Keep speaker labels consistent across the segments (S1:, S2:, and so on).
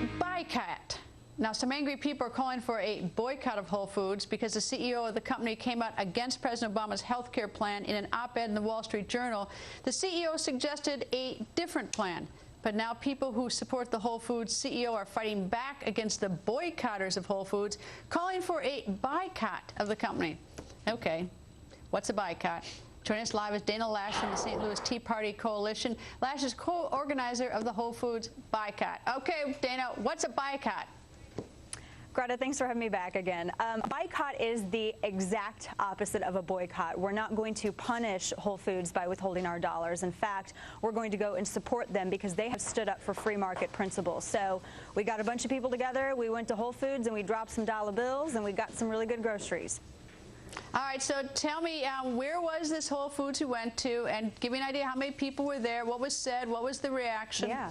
S1: BUYcott. Now, some angry people are calling for a boycott of Whole Foods because the CEO of the company came out against President Obama's health care plan in an op-ed in the Wall Street Journal. The CEO suggested a different plan. But now people who support the Whole Foods CEO are fighting back against the boycotters of Whole Foods, calling for a boycott of the company. Okay, what's a boycott? Joining us live is Dana Loesch from the St. Louis Tea Party Coalition. Loesch is co-organizer of the Whole Foods BUYcott. Okay, Dana, what's a boycott?
S2: Greta, thanks for having me back again. BUYcott is the exact opposite of a boycott. We're not going to punish Whole Foods by withholding our dollars. In fact, we're going to go and support them because they have stood up for free market principles. So we got a bunch of people together, we went to Whole Foods and we dropped some dollar bills and we got some really good groceries.
S1: All right, so tell me, where was this Whole Foods you went to, and give me an idea how many people were there, what was said, what was the reaction?
S2: Yeah.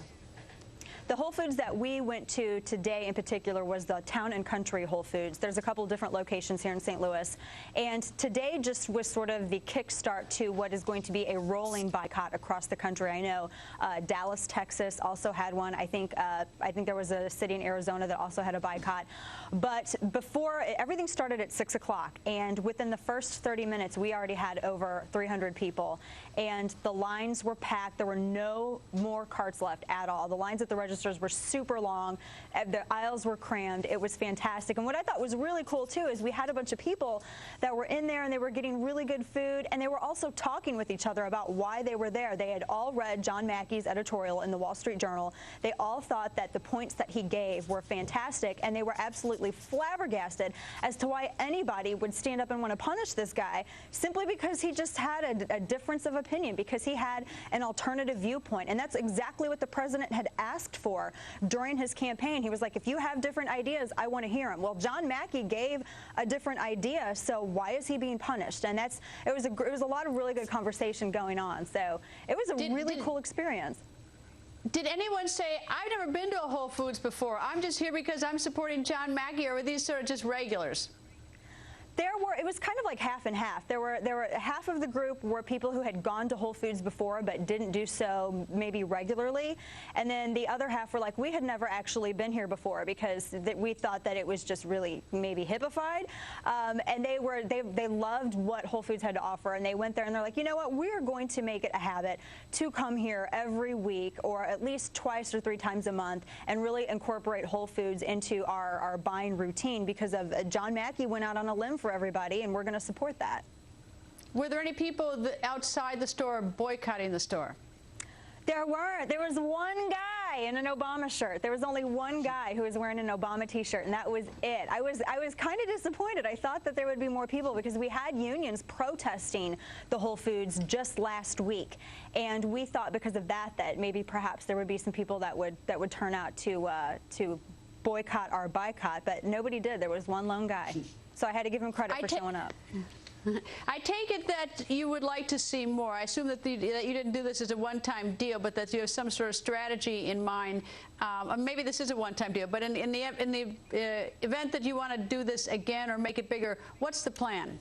S2: The Whole Foods that we went to today in particular was the Town and Country Whole Foods. There's a couple different locations here in St. Louis. And today just was sort of the kickstart to what is going to be a rolling boycott across the country. I know Dallas, Texas also had one. I think there was a city in Arizona that also had a boycott. But before, everything started at 6 o'clock. And within the first 30 minutes, we already had over 300 people. And the lines were packed. There were no more carts left at all. The lines at the registers were super long. The aisles were crammed. It was fantastic. And what I thought was really cool, too, is we had a bunch of people that were in there, and they were getting really good food, and they were also talking with each other about why they were there. They had all read John Mackey's editorial in the Wall Street Journal. They all thought that the points that he gave were fantastic, and they were absolutely flabbergasted as to why anybody would stand up and want to punish this guy simply because he just had a difference of opinion, because he had an alternative viewpoint. And that's exactly what the president had asked for during his campaign. He was like, if you have different ideas, I want to hear them. Well, John Mackey gave a different idea, so why is he being punished? And it was a lot of really good conversation going on. So it was a really cool experience.
S1: Did anyone say, I've never been to a Whole Foods before, I'm just here because I'm supporting John Mackey, or were these sort of just regulars?
S2: It was kind of like half and half. There were half of the group were people who had gone to Whole Foods before but didn't do so maybe regularly, and then the other half were like, we had never actually been here before because we thought that it was just really maybe hippified, and they loved what Whole Foods had to offer, and they went there and they're like, you know what, we're going to make it a habit to come here every week or at least twice or 3 times a month and really incorporate Whole Foods into our buying routine because of John Mackey went out on a limb for everybody, and we're going to support that.
S1: Were there any people outside the store boycotting the store?
S2: There weren't. There was one guy in an Obama shirt. There was only one guy who was wearing an Obama t-shirt, and that was it. I was kind of disappointed. I thought that there would be more people because we had unions protesting the Whole Foods just last week, and we thought because of that maybe perhaps there would be some people that would turn out to boycott our boycott, but nobody did. There was one lone guy. So I had to give him credit for showing up.
S1: I take it that you would like to see more. I assume that you didn't do this as a one-time deal, but that you have some sort of strategy in mind. Maybe this is a one-time deal, but in the event that you want to do this again or make it bigger, what's the plan?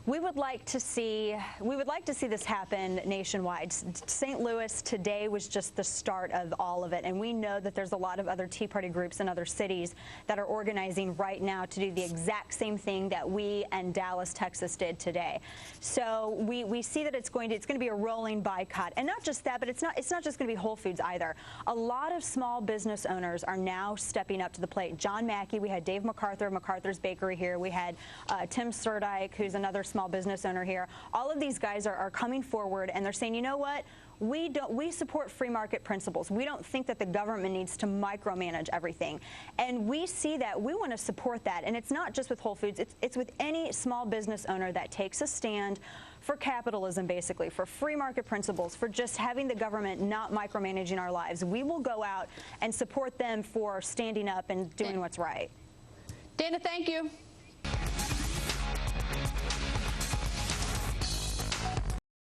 S2: We would like to see this happen nationwide. St. Louis today was just the start of all of it, and we know that there's a lot of other Tea Party groups in other cities that are organizing right now to do the exact same thing that we and Dallas, Texas did today. So we see that it's going to be a rolling boycott, and not just that, but it's not just going to be Whole Foods either. A lot of small business owners are now stepping up to the plate. John Mackey, we had Dave MacArthur of MacArthur's Bakery here. We had Tim Surdike, who's another small business owner here. All of these guys are coming forward, and they're saying, you know what? We support free market principles. We don't think that the government needs to micromanage everything. And we see that. We want to support that. And it's not just with Whole Foods. It's with any small business owner that takes a stand for capitalism, basically, for free market principles, for just having the government not micromanaging our lives. We will go out and support them for standing up and doing what's right.
S1: Dana, thank you.